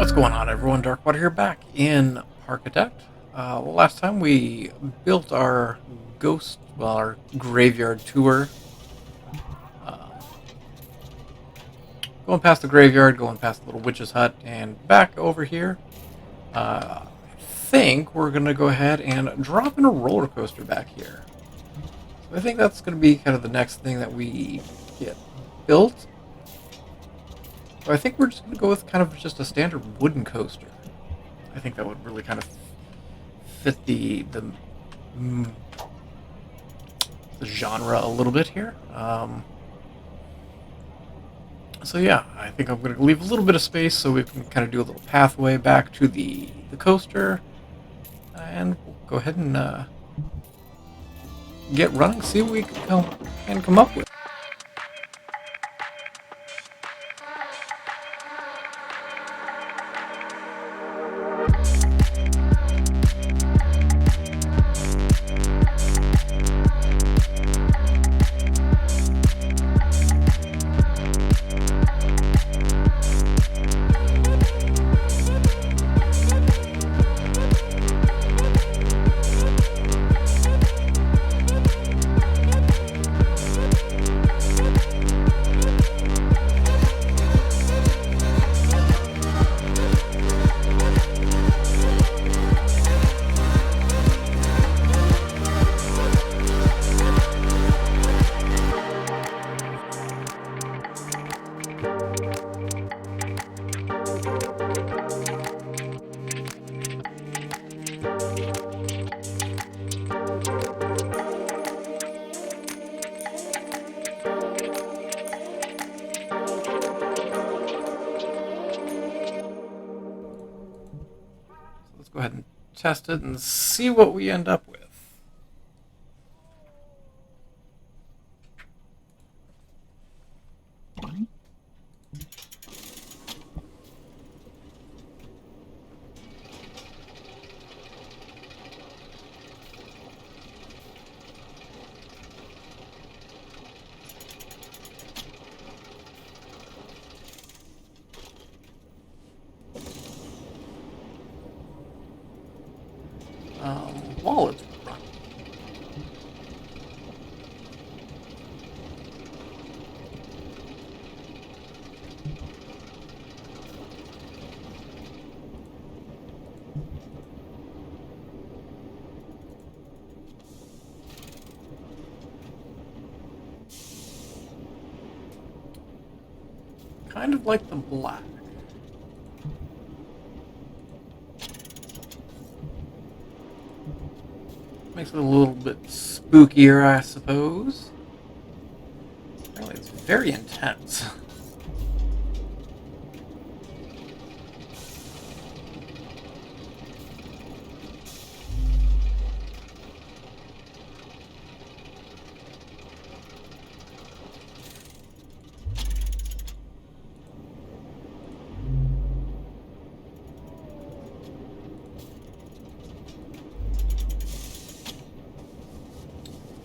What's going on, everyone? Darkwater here, back in Parkitect. Last time we built our our graveyard tour. Um, Going past the graveyard, going past the little witch's hut, and back over here. I think we're going to go ahead and drop in a roller coaster back here. So I think that's going to be kind of the next thing that we get built. So I think we're just going to go with kind of just a standard wooden coaster. I think that would really kind of fit mm, the genre a little bit here. So yeah, I think I'm going to leave a little bit of space so we can kind of do a little pathway back to the coaster, and we'll go ahead and get running, see what we can come up with. Let's go ahead and test it and see what we end up with. While it's running. Kind of like the black. Makes it a little bit spookier, I suppose. Really, it's very intense.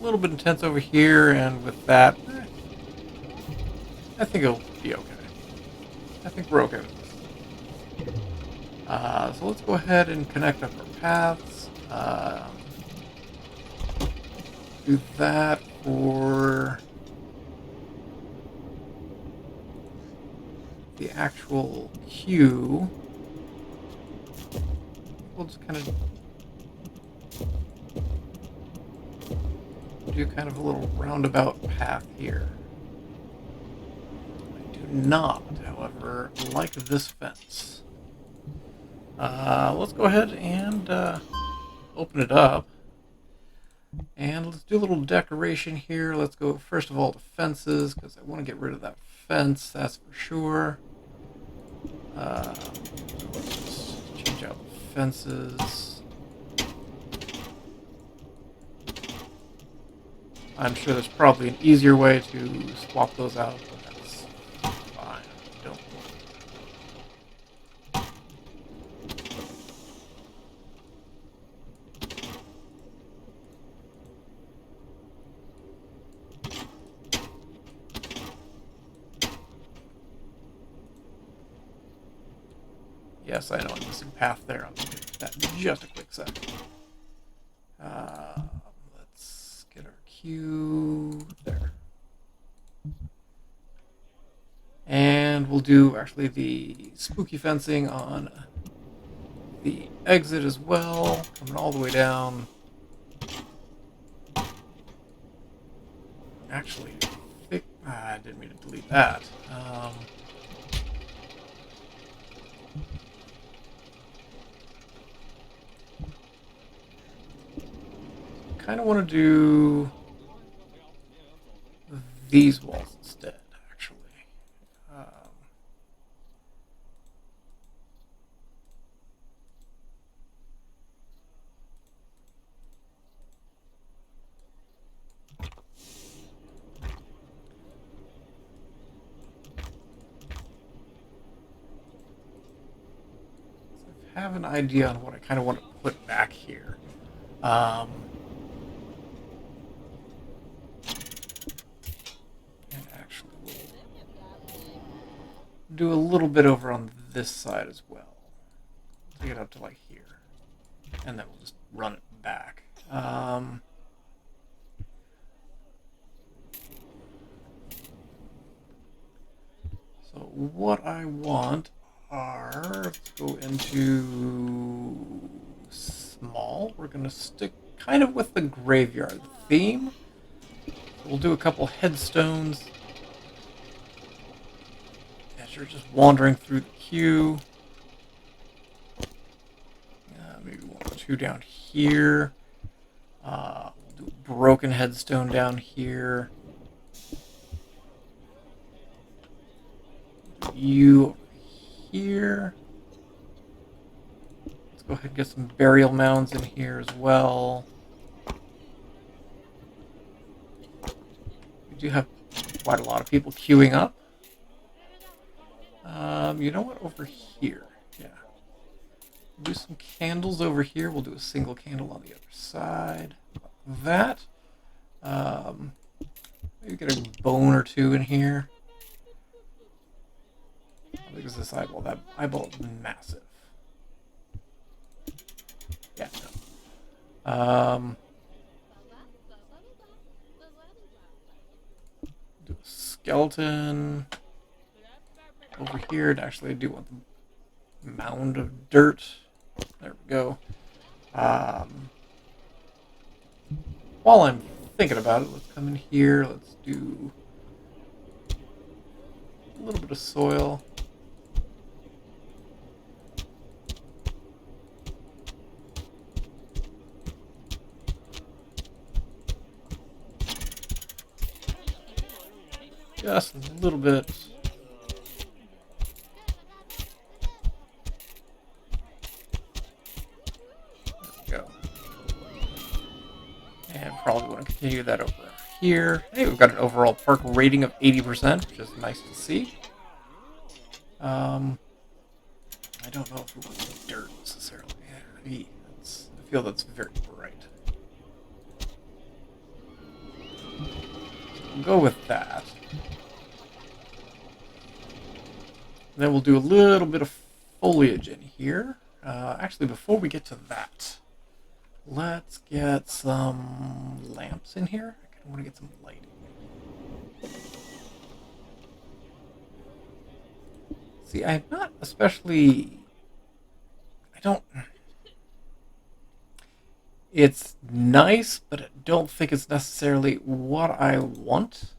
A little bit intense over here, and with that, I think it'll be okay. I think we're okay with this. So let's go ahead and connect up our paths. Do that for the actual queue. We'll just kind of do kind of a little roundabout path here. I do not, however, like this fence. Let's go ahead and open it up. And let's do a little decoration here. Let's go first of all to fences, because I want to get rid of that fence, that's for sure. Let's change out the fences. I'm sure there's probably an easier way to swap those out, but that's fine. Don't. Yes, I know I'm missing path there. I'll do that in just a quick sec. Let's get our cue there. And we'll do actually the spooky fencing on the exit as well, coming all the way down. Actually, I didn't mean to delete that. Kind of want to do these walls instead, actually. I have an idea on what I kind of want to put back here. And actually, we'll do a little bit over on this side as well. Take it up to like here. And then we'll just run it back. So what I want are, let's go into small. We're going to stick kind of with the graveyard theme. We'll do a couple headstones as you're just wandering through the queue. Maybe one or two down here. We'll do a broken headstone down here. You over here. Let's go ahead and get some burial mounds in here as well. We do have quite a lot of people queuing up. You know what? Over here. Yeah. We'll do some candles over here. We'll do a single candle on the other side. That. Maybe get a bone or two in here. How big is this eyeball? That eyeball is massive. Yeah. No. Do a skeleton over here. And actually, I do want the mound of dirt. There we go. While I'm thinking about it, let's come in here. Let's do a little bit of soil. Just a little bit. There we go. And probably want to continue that over here. Hey, we've got an overall park rating of 80%, which is nice to see. I don't know if we want dirt necessarily. I feel that's very bright. We'll go with that. And then we'll do a little bit of foliage in here. Actually, before we get to that, let's get some lamps in here. I kind of want to get some lighting. See, I'm not especially... It's nice, but I don't think it's necessarily what I want.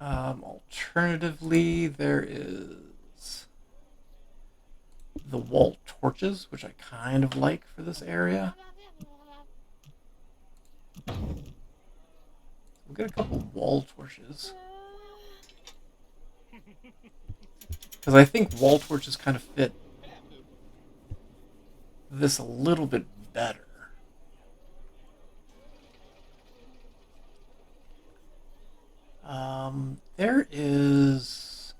Alternatively, there is the wall torches, which I kind of like for this area. We'll get a couple wall torches. Because I think wall torches kind of fit this a little bit better. There is...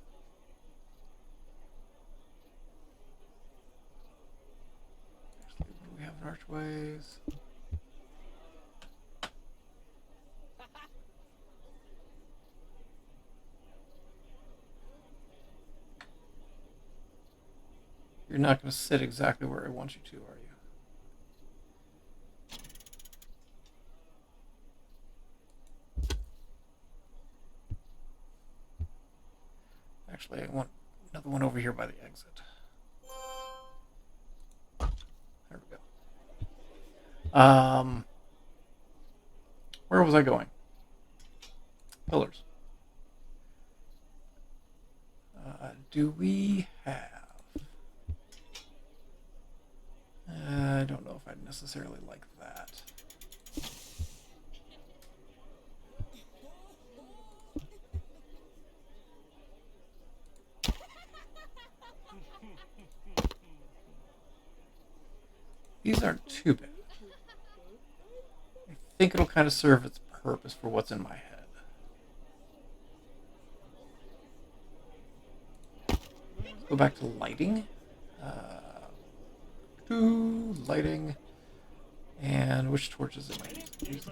Actually, do we have archways? You're not going to sit exactly where I want you to, are you? Actually, I want another one over here by the exit. There we go. Where was I going? Pillars. Do we have... I don't know if I'd necessarily like that. These aren't too bad. I think it'll kind of serve its purpose for what's in my head. Let's go back to lighting. Lighting. And which torches am I using?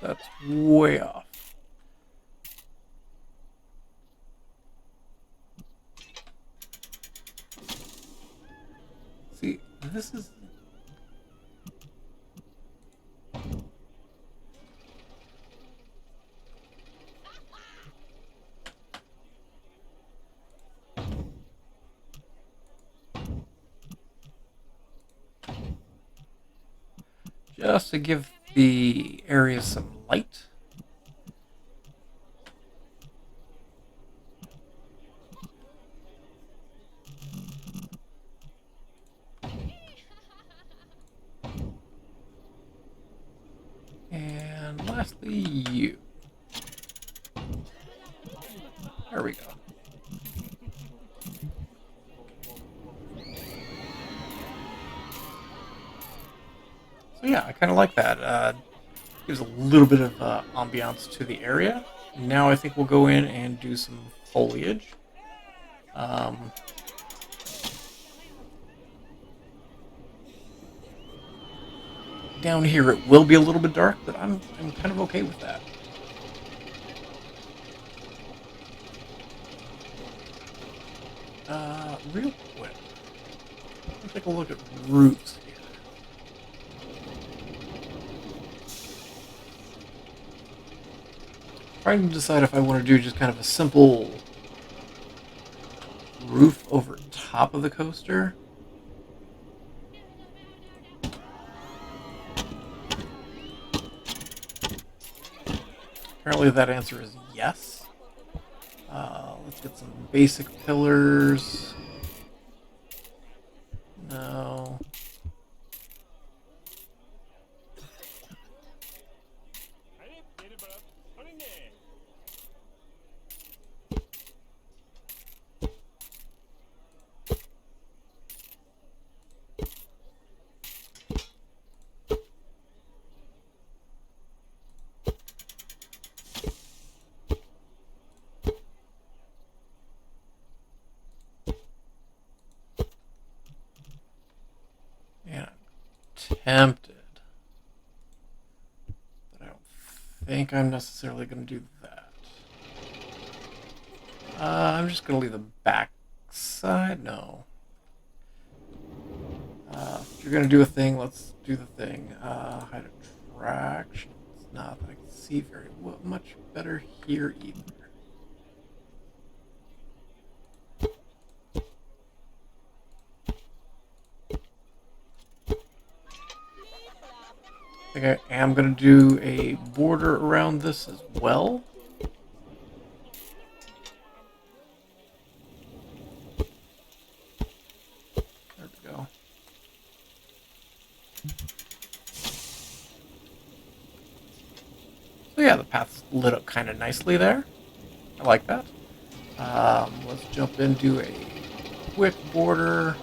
That's way off. See, this is... just to give the area some light. And lastly, you. There we go. So yeah, I kind of like that. Gives a little bit of ambiance to the area. Now I think we'll go in and do some foliage. Down here it will be a little bit dark, but I'm kind of okay with that. Real quick, let's take a look at roofs here. Trying to decide if I want to do just kind of a simple roof over top of the coaster. Apparently that answer is yes. Let's get some basic pillars. No. Tempted, but I don't think I'm necessarily going to do that. I'm just going to leave the back side. No. If you're going to do a thing, let's do the thing. Hide attraction. It's not that I can see very much better here either. I think I am going to do a border around this as well. There we go. So yeah, the path's lit up kind of nicely there. I like that. Let's jump into a quick border.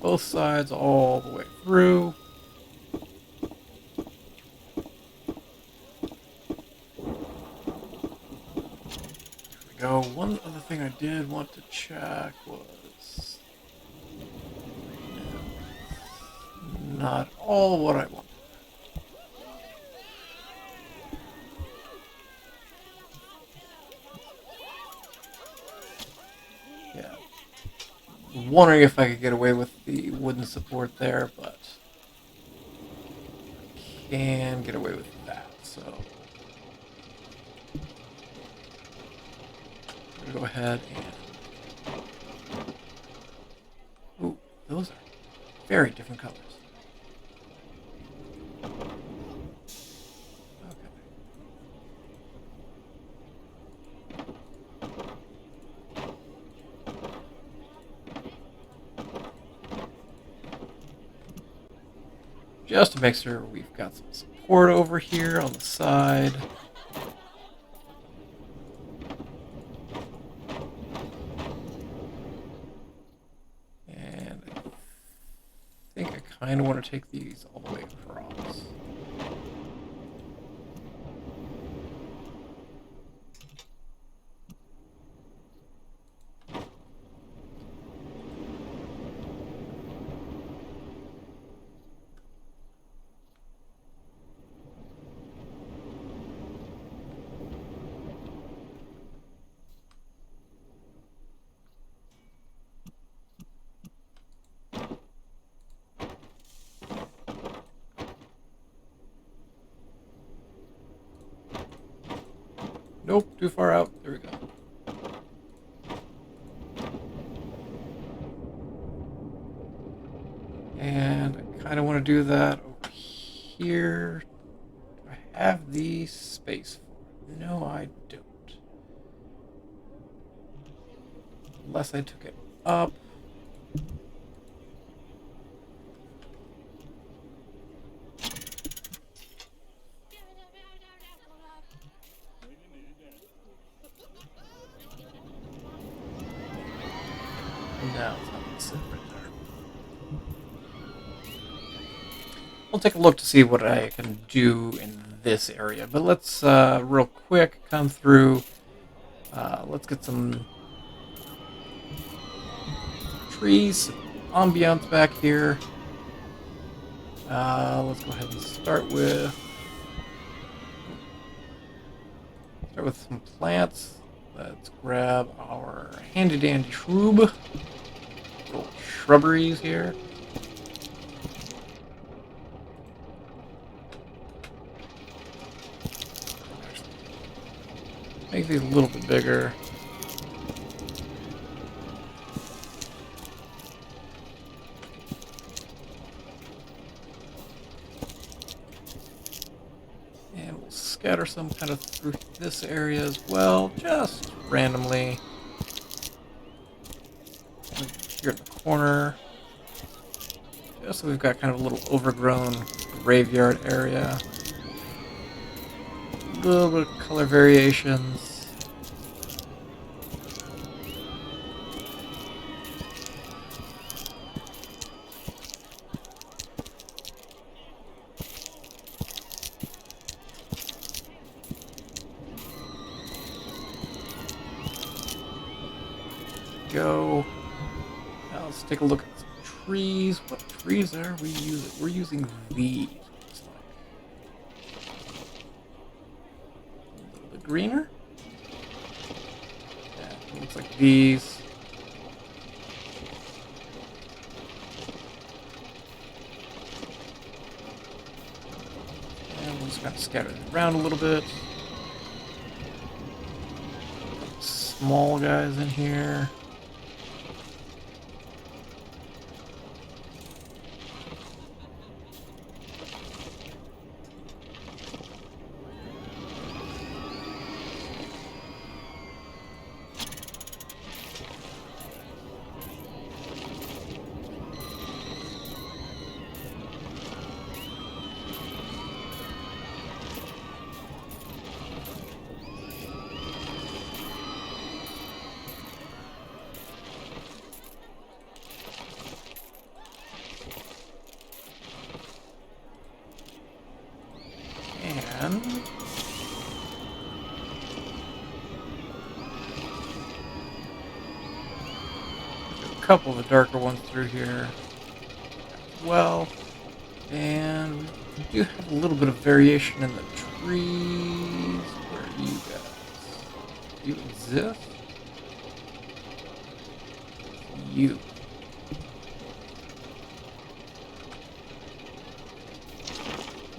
both sides all the way through. There we go. One other thing I did want to check was not all what I wanted. Yeah. Wondering if I could get away with the wooden support there, but I can get away with that, so I'm gonna go ahead and... Ooh, those are very different colors. Just to make sure we've got some support over here on the side. And I think I kind of want to take these all the way across. Nope, too far out. There we go. And I kind of want to do that over here. Do I have the space for it? No, I don't. Unless I took it up. No, it's not going to sit right there. I'll take a look to see what I can do in this area. But let's, real quick, come through. Let's get some trees, ambiance back here. Let's go ahead and start with some plants. Let's grab our handy dandy shrub. Little shrubberies here. Make these a little bit bigger. And we'll scatter some kind of through this area as well, just randomly. Here in the corner. Just so we've got kind of a little overgrown graveyard area. A little bit of color variations. Go. Now let's take a look at some trees. What trees are we using? We're using these. Looks like. A little bit greener. Yeah, it looks like these. And we'll just kind of scatter it around a little bit. Small guys in here. couple of the darker ones through here as well. And we do have a little bit of variation in the trees. Where are you guys? Do you exist? You.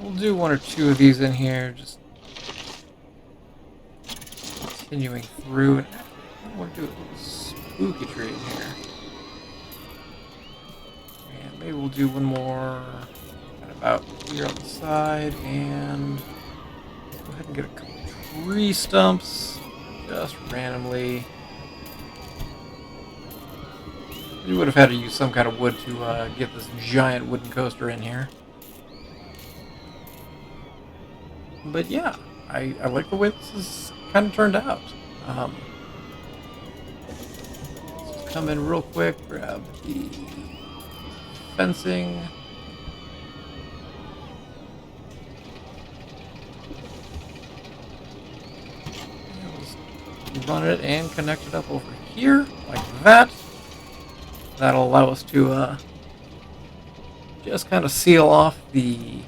We'll do one or two of these in here, just continuing through. And I want to do a little spooky tree in here. And maybe we'll do one more kind of about here on the side, and go ahead and get a couple tree stumps just randomly. We would have had to use some kind of wood to get this giant wooden coaster in here. But yeah, I like the way this is kind of turned out. Let's just come in real quick, grab the fencing. And we'll run it and connect it up over here, like that. That'll allow us to just kind of seal off the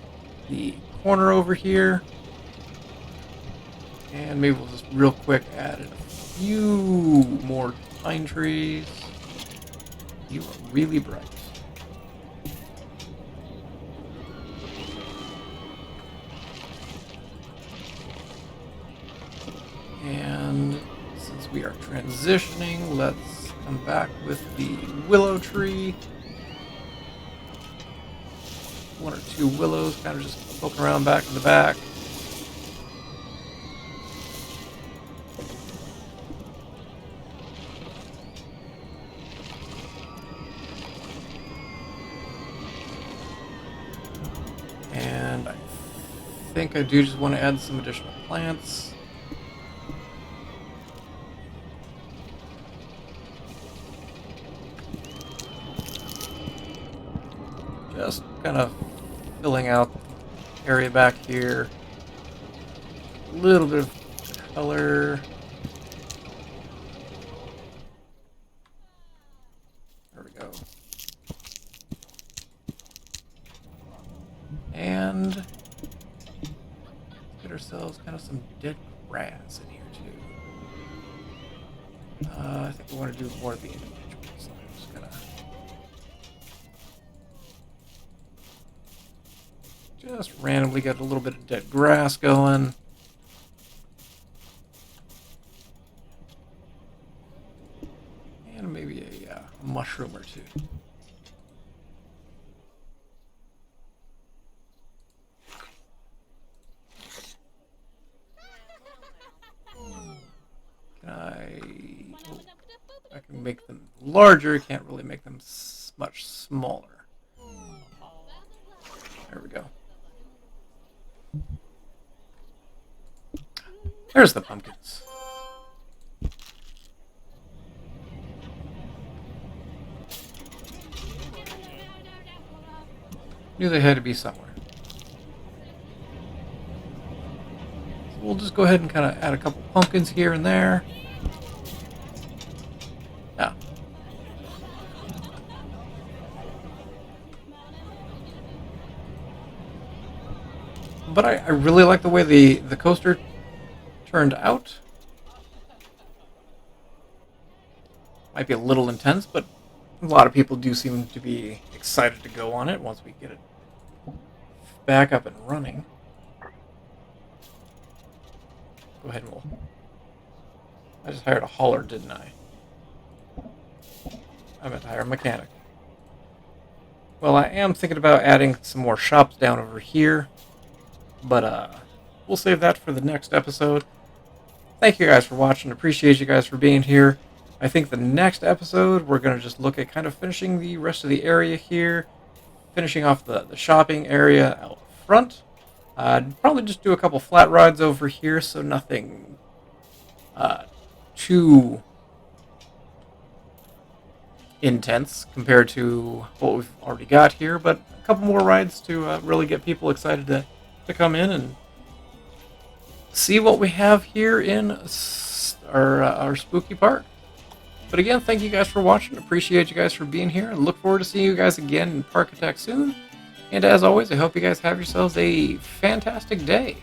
corner over here. And maybe we'll just real quick add in a few more pine trees. You are really bright. And since we are transitioning, let's come back with the willow tree. One or two willows, kind of just poking around back in the back. And I think I do just want to add some additional plants. Just kind of filling out the area back here. A little bit of color. There we go. And get ourselves kind of some dead grass in here too. I think we want to do more of the individuals. So I'm just gonna randomly get a little bit of dead grass going. And maybe a mushroom or two. I can make them larger, can't really make them much smaller. There we go. There's the pumpkins. Knew they had to be somewhere. So we'll just go ahead and kind of add a couple pumpkins here and there. Yeah. But I really like the way the coaster turned out. Might be a little intense, but a lot of people do seem to be excited to go on it once we get it back up and running. Go ahead and I just hired a hauler, didn't I? I meant to hire a mechanic. Well, I am thinking about adding some more shops down over here, but we'll save that for the next episode. Thank you guys for watching. Appreciate you guys for being here. I think the next episode, we're going to just look at kind of finishing the rest of the area here, finishing off the shopping area out front. I'd probably just do a couple flat rides over here, so nothing too intense compared to what we've already got here, but a couple more rides to really get people excited to come in and see what we have here in our spooky park. But again, thank you guys for watching. Appreciate you guys for being here, and look forward to seeing you guys again in Parkitect soon. And as always, I hope you guys have yourselves a fantastic day.